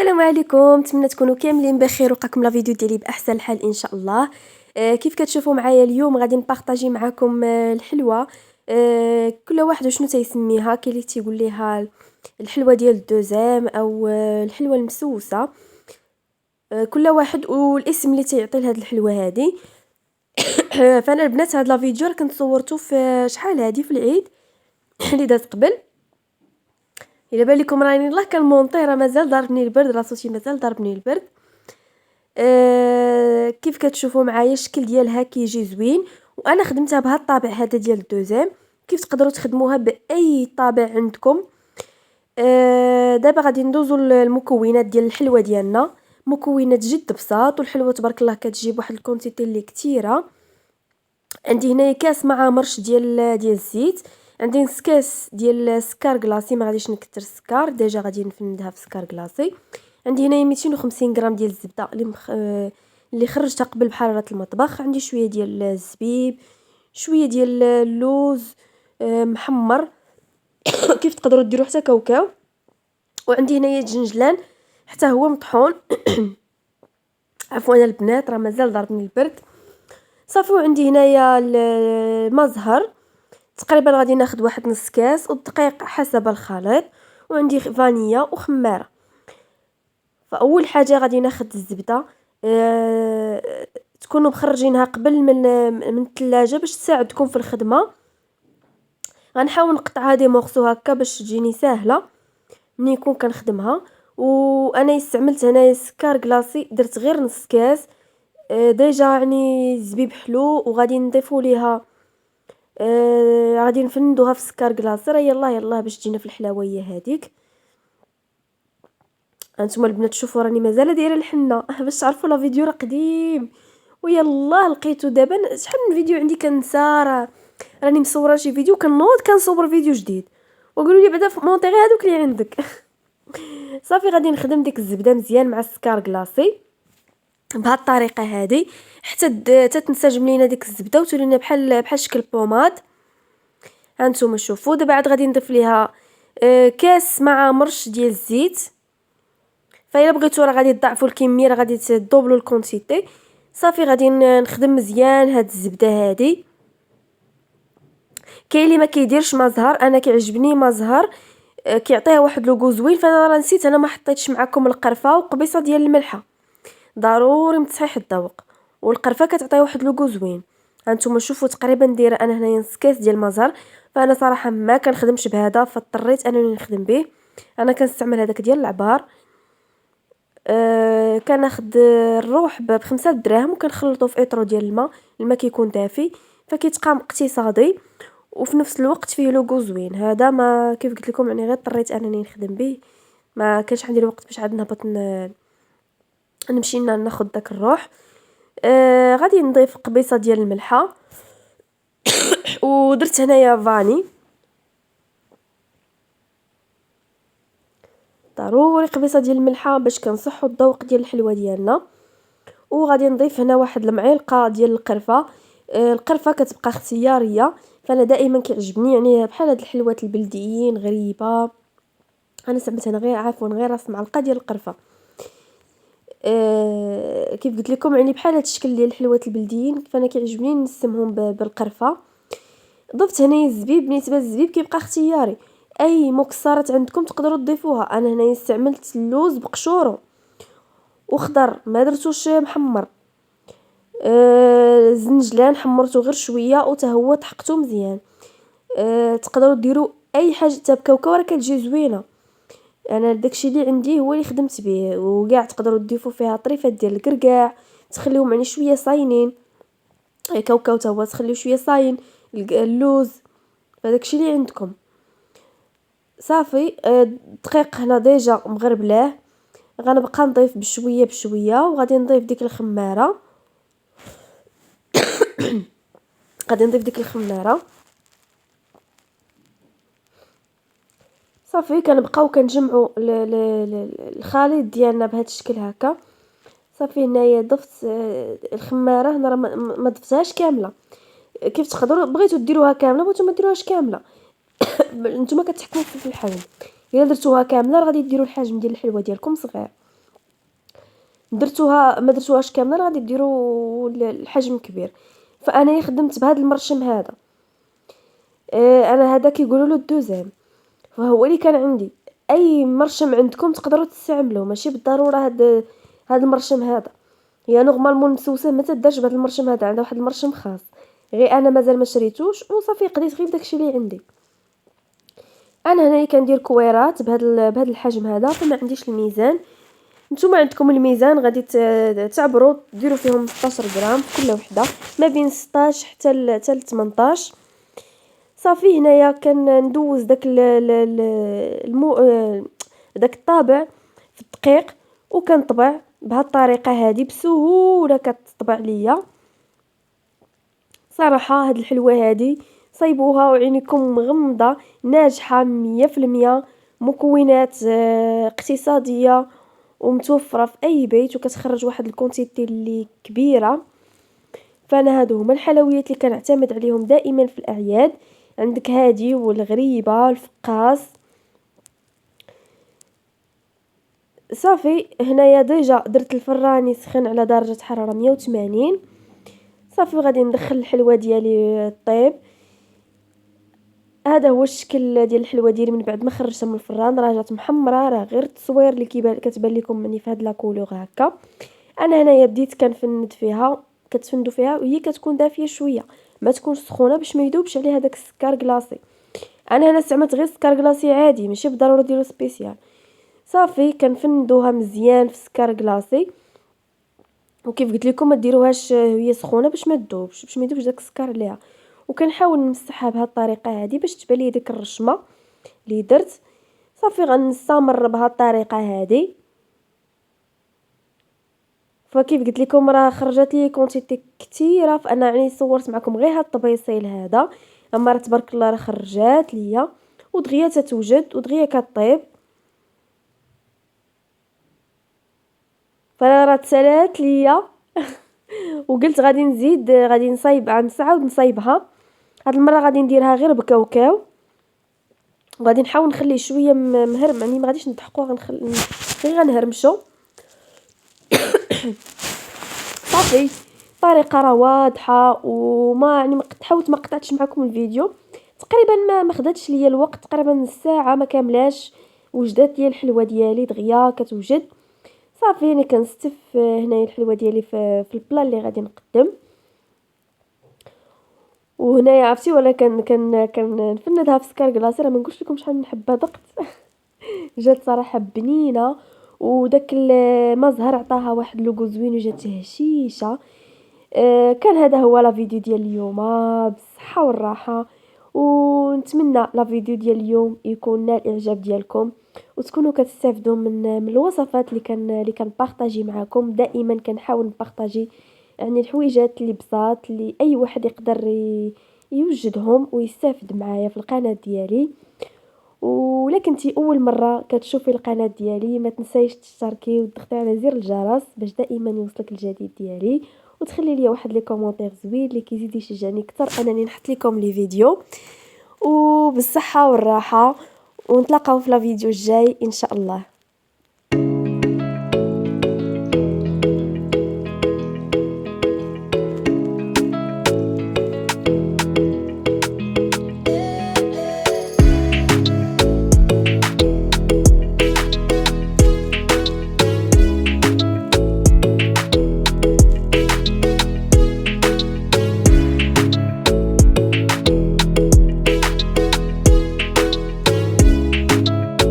السلام عليكم، نتمنى تكونوا كاملين بخير وقاكم لا فيديو ديالي باحسن الحال ان شاء الله. كيف كتشوفوا معايا اليوم غادي نبارطاجي معكم الحلوه. كل واحد شنو تيسميها، كاين اللي تيقول ليها الحلوه ديال الدوزام او الحلوه المسوسه. كل واحد والاسم اللي تيعطي لهاد الحلوه هذه. فانا البنات هاد لا فيديو راه كنت صورته في شحال هادي في العيد اللي داز قبل. الا بان لكم راني الله كنمونطي راه مازال ضاربني البرد، راه صوتي مازال ضاربني البرد. كيف كتشوفوا معايا الشكل ديالها كيجي زوين، وانا خدمتها بهذا الطابع هذا ديال الدوزام. كيف تقدروا تخدموها باي طابع عندكم. دابا غادي ندوزو للمكونات ديال الحلوه ديالنا. مكونات جد بساط، والحلوه تبارك الله كتجيب واحد الكونتيتي اللي كثيره. عندي هنايا كاس مع مرش ديال الزيت. عندي نص كاس ديال السكر كلاصي، ما غاديش نكثر السكر، ديجا غادي نفندها في سكر كلاصي. عندي هنايا 250 غرام ديال الزبده اللي خرجتها قبل بحراره المطبخ. عندي شويه ديال الزبيب، شويه ديال اللوز محمر. كيف تقدروا ديروا حتى كاوكاو. وعندي هنايا الجنجلان حتى هو مطحون. عفوا البنات راه مازال ضربني البرد. صافي، وعندي هنايا المزهر تقريبا غادي ناخذ واحد نص كاس، والدقيق حسب الخليط. وعندي فانيليا وخماره. فاول حاجه غادي ناخذ الزبده. تكونوا مخرجينها قبل من الثلاجه باش تساعدكم في الخدمه. غنحاول نقطعها دي مورسو هكا باش تجيني سهله ملي نكون كنخدمها. وانا استعملت هنايا سكر كلاصي، درت غير نص كاس. ديجا يعني الزبيب حلو، وغادي نضيفوا ليها غادي نفندوها في سكر كلاصي. راه يلا باش تجينا في الحلاويه هذيك. انتم البنات شوفوا راني مازال دايره الحنه باش تعرفوا لا فيديو راه قديم. ويلا لقيتو دابا شحال من فيديو عندي كنسى، راني مصوره شي فيديو كنوض كنصور فيديو جديد، وقولوا لي بعدا مونطي غير هذوك اللي عندك. صافي غادي نخدم ديك الزبده مزيان مع السكر كلاصي بهاد الطريقه هذه حتى تنسجم لينا ديك الزبده وتولي لنا بحال شكل بوماد. هانتوما شوفوا دابا عاد غادي نضيف ليها كاس مع مرش ديال الزيت. فإلا بغيتو راه غادي تضاعفوا الكميه، راه غادي تدوبلوا الكونتيتي. صافي غادي نخدم مزيان هاد الزبده هذه. كاين اللي ما كيديرش مزهر، انا كيعجبني مزهر كيعطيها واحد لوغو زوين. فانا راه نسيت، انا ما حطيتش معكم القرفه وقبيصه ديال الملحه، ضروري من تصحيح الذوق. والقرفه كتعطي واحد لوغو زوين. هانتوما شوفوا تقريبا دايره انا هنايا نص كاس ديال المزهر. فانا صراحه ما كنخدمش بهذا، فاضطريت انني نخدم به. انا كنستعمل هذاك ديال العبار. كناخذ الروح ب5 دراهم وكنخلطو في اطرو ديال الماء كيكون دافي، فكيتقام اقتصادي وفي نفس الوقت فيه لوغو زوين. هذا ما كيف قلت لكم يعني غير اضطريت انني نخدم به، ما كانش عندي الوقت باش عاد نهبط نمشي ناخذ داك الروح. غادي نضيف قبيصه ديال الملحه. ودرت هنايا فاني، ضروري قبيصه ديال الملحه باش كنصحوا الذوق ديال الحلوه ديالنا. وغادي نضيف هنا واحد المعلقه ديال القرفه. القرفه كتبقى اختياريه، فانا دائما كيعجبني يعني بحال هاد الحلوات البلديين غريبه. انا استعملت هنا غير راس معلقه ديال القرفه. كيف قلت لكم يعني بحال هاد الشكل ديال الحلوات البلديين، فانا كيعجبني نسمهم بالقرفه. ضفت هنا الزبيب. بالنسبه للزبيب كيبقى اختياري، اي مكسرات عندكم تقدروا تضيفوها. انا هنا استعملت اللوز بقشورو وخضر، ما درتوش محمر. الزنجلان حمرته غير شويه وتا هو طحقته مزيان. تقدروا ديروا اي حاجه حتى بكاوكاو راه كتجي زوينه. انا داكشي اللي عندي هو اللي خدمت به. وكاع تقدروا تضيفوا فيها طريفات ديال الكركاع، تخليهم يعني شويه صاينين. كاوكاو تا هو تخليو شويه صاين. اللوز، فداكشي اللي عندكم. صافي الدقيق هنا ديجا مغربلاه. غنبقى نضيف بشويه بشويه، وغادي نضيف ديك الخماره. غادي نضيف ديك الخماره. صافي كنبقاو كنجمعوا الخليط ديالنا بهذا الشكل هكا. صافي هنايا ضفت الخماره. هنا راه ما ضفتهاش كامله. كيف تقدروا بغيتوا ديروها كامله، بغيتوا ما ديروهاش كامله. نتوما كتحكموا في الحجم. الا درتوها كامله راه غادي ديروا الحجم ديال الحلوه ديالكم صغير. درتوها ما درتوهاش كامله غادي ديروا الحجم كبير. فانا خدمت بهذا المرشم هذا. انا هذا كيقولوا له الدوزيام، فهو اللي كان عندي. اي مرشم عندكم تقدروا تستعملوه، ماشي بالضروره هذا المرشم هذا. هي نورمالمون مسوسه ما تدارش بهذا المرشم هذا، عندها واحد المرشم خاص، غير انا مازال ما شريتوش وصافي قضيت غير داكشي اللي عندي. انا هنايا كندير كويرات بهذا الحجم هذا، فما عنديش الميزان. نتوما عندكم الميزان غادي تعبروا ديروا فيهم 16 غرام في كل وحده، ما بين 16 حتى ل 18. صافي هنايا كندوز داك داك الطابع في الدقيق، وكنطبع بهذه الطريقه هذه بسهوله كتطبع ليا. صراحه هاد الحلوه هذه صايبوها وعينيكم مغمضه، ناجحه 100%، مكونات اقتصاديه ومتوفره في اي بيت، وكتخرج واحد الكونتيتي اللي كبيره. فانا هادو هما الحلويات اللي كنعتمد عليهم دائما في الاعياد. عندك هادي والغريبه الفقاس. صافي هنايا ديجا درت الفران يسخن على درجه حراره 180. صافي غادي ندخل الحلوه ديالي طيب. هذا هو الشكل ديال الحلوه ديالي من بعد ما خرجتها من الفران، راه جات محمره، راه غير التصوير اللي كتبان لكم مني في هاد لا كولور هكا. انا هنايا بديت كنفند فيها، كتفندوا فيها وهي كتكون دافيه شويه، ما تكونش سخونه باش ما يذوبش عليها داك السكر كلاصي. انا استعملت غير سكر كلاصي عادي، ماشي بالضروره ديروا سبيسيال. صافي كنفندوها مزيان في سكر كلاصي، وكيف قلت لكم ما ديروهاش وهي سخونه باش ما تذوبش، باش ما يذوبش داك السكر عليها. وكنحاول نمسحها بهذه الطريقه هذه باش تبان لي ديك الرشمه اللي درت. صافي غنستمر بهذه الطريقه هذه. فكيف قلت لكم راه خرجت لي كونتيتي كثيره، فانا يعني صورت معكم غير هاد الطبيصيل هذا، اما راه تبارك الله راه خرجات ليا ودغيا تتوجد ودغيا كطيب. فانا راه تسالات ليا وقلت غادي نزيد، غادي نصايب، نعاود نصايبها. هاد المره غادي نديرها غير بكاوكاو، وغادي نحاول نخليه شويه مهرم، يعني ما غاديش نضحكوا، غير غنهرمشو. صافي طريقه راه واضحه، وما يعني حاولت ما قطعتش معكم الفيديو تقريبا، ما خداتش ليا الوقت، تقريبا الساعه ما كاملاش وجدات ليا الحلوه ديالي دغيا كتوجد. صافي انا كنستف هنايا الحلوه ديالي في البلا اللي غادي نقدم. وهنايا عرفتي ولا كنفندها في سكر كلاصي، راه ما نقولش لكم شحال نحبها دقت. جات صراحه بنينه، وداك المزهر عطاها واحد لوغو زوين وجات هشيشه. كان هذا هو لا فيديو ديال اليوم، بالصحه والراحه. ونتمنى لا فيديو ديال اليوم يكون نال الاعجاب ديالكم، وتكونوا كتستافدوا من الوصفات اللي كنبارطاجي معكم. دائما كنحاول نبارطاجي يعني الحويجات اللي بساط اللي اي واحد يقدر يوجدهم ويستافد معايا في القناه ديالي. ولا كنتي اول مره كتشوفي القناه ديالي ما تنسايش تشتركي وتضغطي على زر الجرس باش دائما يوصلك الجديد ديالي، وتخلي لي واحد لي كومونتير زوين اللي كيزيد يشجعني اكثر انني نحط لكم لي فيديو. وبالصحه والراحه، ونتلاقاو في لا فيديو الجاي ان شاء الله.